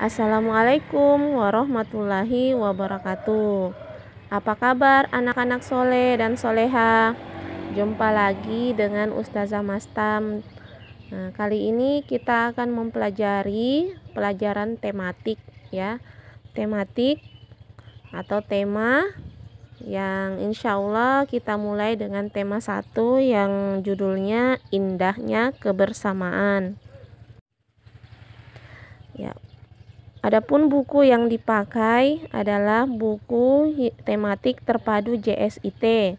Assalamualaikum warahmatullahi wabarakatuh. Apa kabar anak-anak soleh dan soleha? Jumpa lagi dengan Ustazah Mastam. Kali ini kita akan mempelajari pelajaran tematik ya. Tematik atau tema yang insya Allah kita mulai dengan tema 1 yang judulnya indahnya kebersamaan. Ya. Adapun buku yang dipakai adalah buku tematik terpadu JSIT.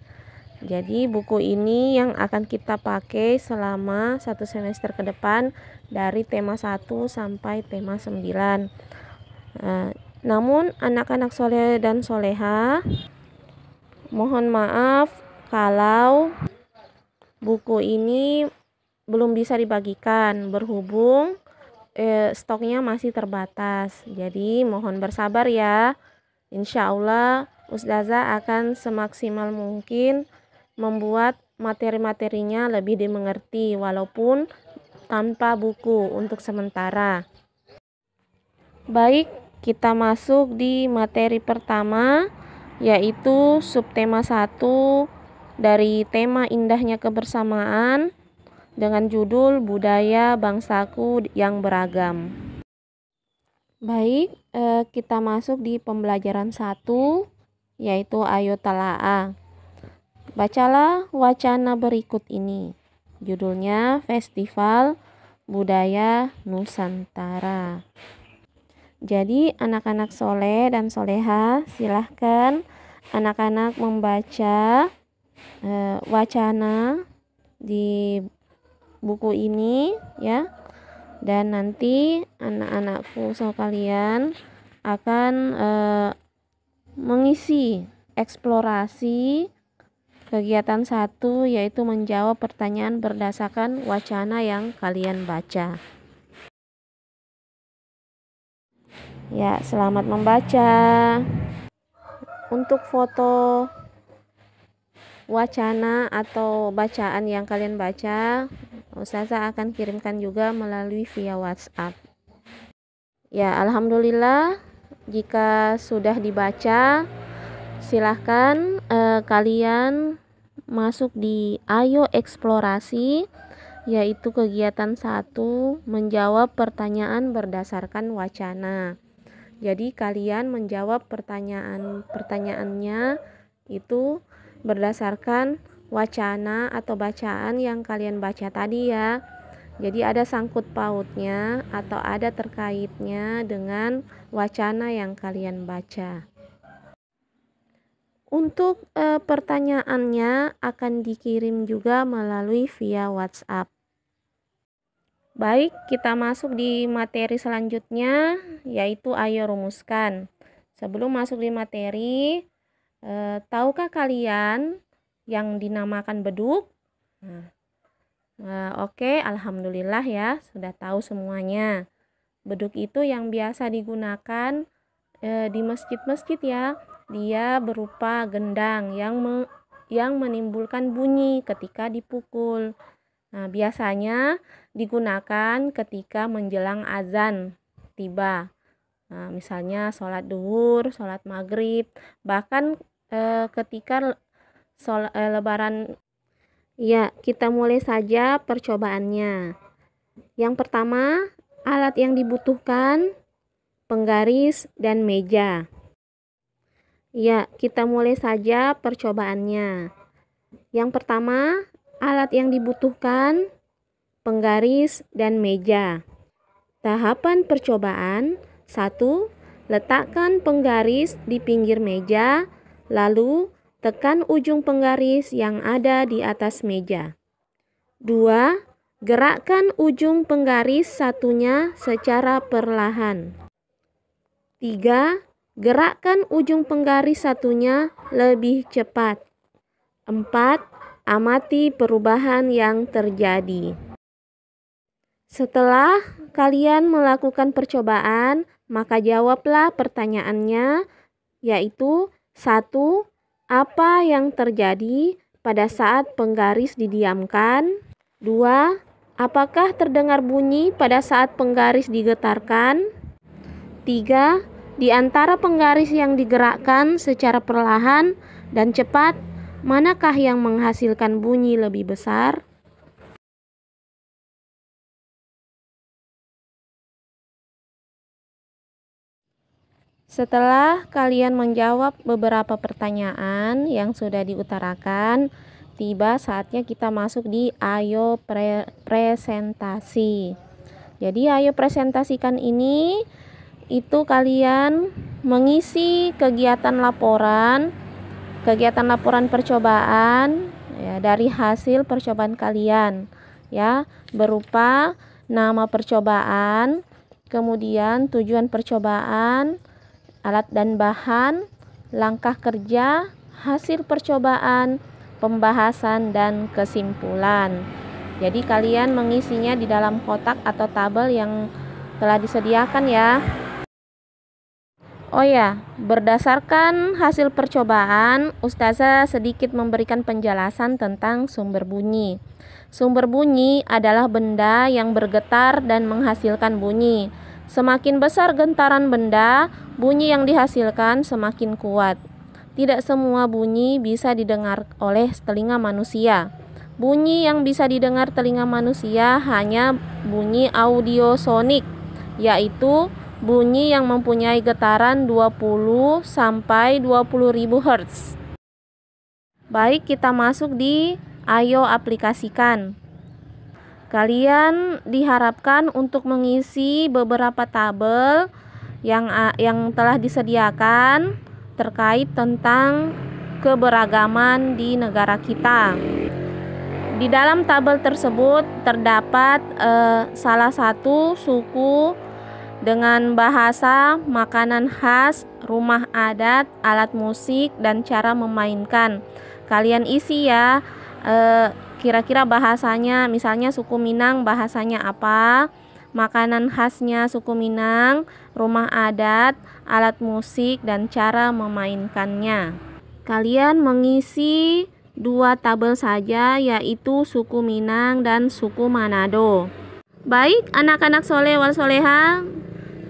Jadi buku ini yang akan kita pakai selama 1 semester ke depan dari tema 1 sampai tema 9. Namun anak-anak soleh dan soleha, mohon maaf kalau buku ini belum bisa dibagikan berhubung stoknya masih terbatas. Jadi mohon bersabar ya. Insya Allah Ustazah akan semaksimal mungkin membuat materi-materinya lebih dimengerti walaupun tanpa buku untuk sementara. Baik, kita masuk di materi pertama, yaitu subtema 1 dari tema indahnya kebersamaan dengan judul budaya bangsaku yang beragam. Baik, kita masuk di pembelajaran 1, yaitu ayo talaah. Bacalah wacana berikut ini. Judulnya Festival Budaya Nusantara. Jadi anak-anak soleh dan soleha, silahkan anak-anak membaca wacana di buku ini ya, dan nanti anak-anakku sekalian akan mengisi eksplorasi kegiatan 1, yaitu menjawab pertanyaan berdasarkan wacana yang kalian baca. Ya, selamat membaca. Untuk foto wacana atau bacaan yang kalian baca, Ustazah akan kirimkan juga melalui via WhatsApp. Ya, alhamdulillah jika sudah dibaca, silahkan kalian masuk di Ayo Eksplorasi, yaitu kegiatan 1 menjawab pertanyaan berdasarkan wacana. Jadi kalian menjawab pertanyaannya itu berdasarkan wacana atau bacaan yang kalian baca tadi ya. Jadi ada sangkut pautnya atau ada terkaitnya dengan wacana yang kalian baca. Untuk pertanyaannya akan dikirim juga melalui via WhatsApp. Baik, kita masuk di materi selanjutnya, yaitu ayo rumuskan. Sebelum masuk di materi, tahukah kalian yang dinamakan beduk? Oke, alhamdulillah ya, sudah tahu semuanya. Beduk itu yang biasa digunakan di masjid-masjid ya. Dia berupa gendang yang menimbulkan bunyi ketika dipukul. Nah, biasanya digunakan ketika menjelang azan tiba. Nah, misalnya sholat duhur, sholat maghrib, bahkan ketika lebaran. Ya, kita mulai saja percobaannya. Yang pertama, alat yang dibutuhkan, penggaris dan meja. Ya, kita mulai saja percobaannya. Yang pertama, alat yang dibutuhkan, penggaris dan meja. Tahapan percobaan: 1. Letakkan penggaris di pinggir meja, lalu tekan ujung penggaris yang ada di atas meja. 2. Gerakkan ujung penggaris satunya secara perlahan. 3. Gerakkan ujung penggaris satunya lebih cepat. 4. Amati perubahan yang terjadi. Setelah kalian melakukan percobaan, maka jawablah pertanyaannya, yaitu 1. Apa yang terjadi pada saat penggaris didiamkan? 2. Apakah terdengar bunyi pada saat penggaris digetarkan? 3. Di antara penggaris yang digerakkan secara perlahan dan cepat, manakah yang menghasilkan bunyi lebih besar? Setelah kalian menjawab beberapa pertanyaan yang sudah diutarakan, tiba saatnya kita masuk di ayo presentasi. Jadi ayo presentasikan ini itu kalian mengisi kegiatan laporan percobaan ya, dari hasil percobaan kalian ya, berupa nama percobaan, kemudian tujuan percobaan, alat dan bahan, langkah kerja, hasil percobaan, pembahasan, dan kesimpulan. Jadi kalian mengisinya di dalam kotak atau tabel yang telah disediakan ya. Oh ya, berdasarkan hasil percobaan, Ustazah sedikit memberikan penjelasan tentang sumber bunyi. Sumber bunyi adalah benda yang bergetar dan menghasilkan bunyi. Semakin besar gentaran benda, bunyi yang dihasilkan semakin kuat. Tidak semua bunyi bisa didengar oleh telinga manusia. Bunyi yang bisa didengar telinga manusia hanya bunyi audiosonik, yaitu bunyi yang mempunyai getaran 20 sampai 20.000 Hz. Baik, kita masuk di ayo aplikasikan. Kalian diharapkan untuk mengisi beberapa tabel yang telah disediakan terkait tentang keberagaman di negara kita. Di dalam tabel tersebut terdapat salah satu suku dengan bahasa, makanan khas, rumah adat, alat musik, dan cara memainkan. Kalian isi ya, kira-kira bahasanya, misalnya suku Minang bahasanya apa, makanan khasnya suku Minang, rumah adat, alat musik, dan cara memainkannya. Kalian mengisi 2 tabel saja, yaitu suku Minang dan suku Manado. Baik, anak-anak soleh wal soleha,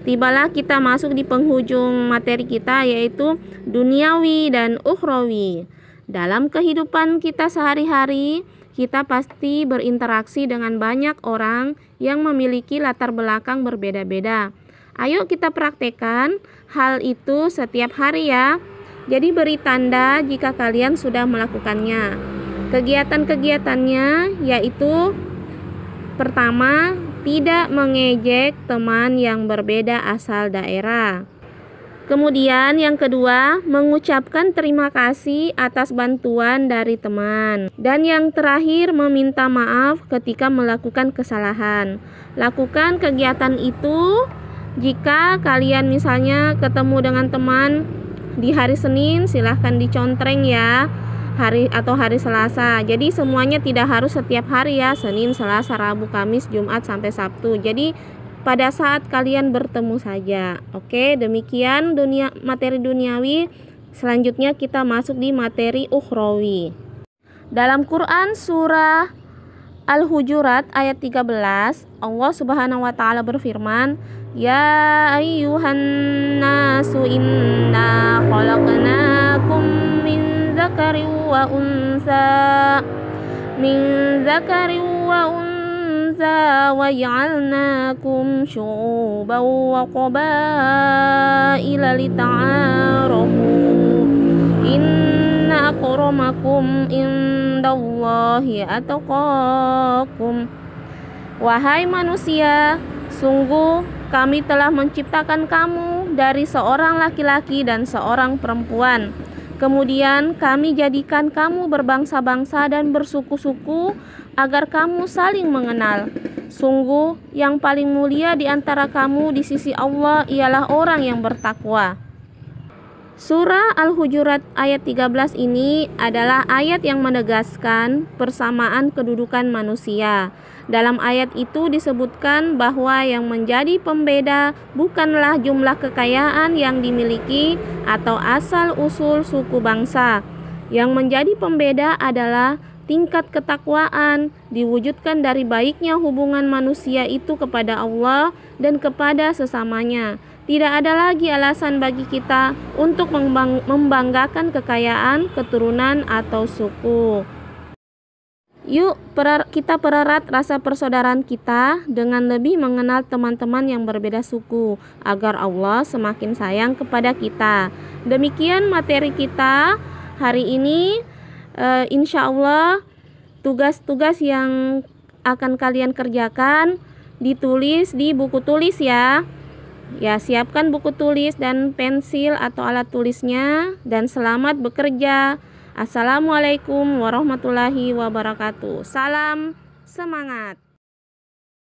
tibalah kita masuk di penghujung materi kita, yaitu duniawi dan ukhrawi. Dalam kehidupan kita sehari-hari, kita pasti berinteraksi dengan banyak orang yang memiliki latar belakang berbeda-beda. Ayo kita praktekkan hal itu setiap hari ya. Jadi beri tanda jika kalian sudah melakukannya. Kegiatan-kegiatannya yaitu pertama, tidak mengejek teman yang berbeda asal daerah. Kemudian yang kedua, mengucapkan terima kasih atas bantuan dari teman. Dan yang terakhir, meminta maaf ketika melakukan kesalahan. Lakukan kegiatan itu jika kalian misalnya ketemu dengan teman di hari Senin, silahkan dicontreng ya, hari Selasa. Jadi semuanya tidak harus setiap hari ya, Senin, Selasa, Rabu, Kamis, Jumat sampai Sabtu. Jadi pada saat kalian bertemu saja. Oke, demikian materi duniawi. Selanjutnya kita masuk di materi ukhrawi. Dalam Quran surah Al-Hujurat ayat 13, Allah Subhanahu wa taala berfirman, "Ya ayyuhan nasu inna khalaqnakum min dzakarin wa unsa wa ja'alnakum syu'uban wa qabaila lita'arafu inna akramakum indallahi atqakum." Wahai manusia, sungguh kami telah menciptakan kamu dari seorang laki-laki dan seorang perempuan. Kemudian kami jadikan kamu berbangsa-bangsa dan bersuku-suku agar kamu saling mengenal. Sungguh yang paling mulia di antara kamu di sisi Allah ialah orang yang bertakwa. Surah Al-Hujurat ayat 13 ini adalah ayat yang menegaskan persamaan kedudukan manusia. Dalam ayat itu disebutkan bahwa yang menjadi pembeda bukanlah jumlah kekayaan yang dimiliki atau asal-usul suku bangsa. Yang menjadi pembeda adalah tingkat ketakwaan, diwujudkan dari baiknya hubungan manusia itu kepada Allah dan kepada sesamanya. Tidak ada lagi alasan bagi kita untuk membanggakan kekayaan, keturunan, atau suku. Yuk, kita pererat rasa persaudaraan kita dengan lebih mengenal teman-teman yang berbeda suku, agar Allah semakin sayang kepada kita. Demikian materi kita hari ini. Insya Allah tugas-tugas yang akan kalian kerjakan ditulis di buku tulis ya. Ya, siapkan buku tulis dan pensil atau alat tulisnya, dan selamat bekerja. Assalamualaikum warahmatullahi wabarakatuh. Salam semangat.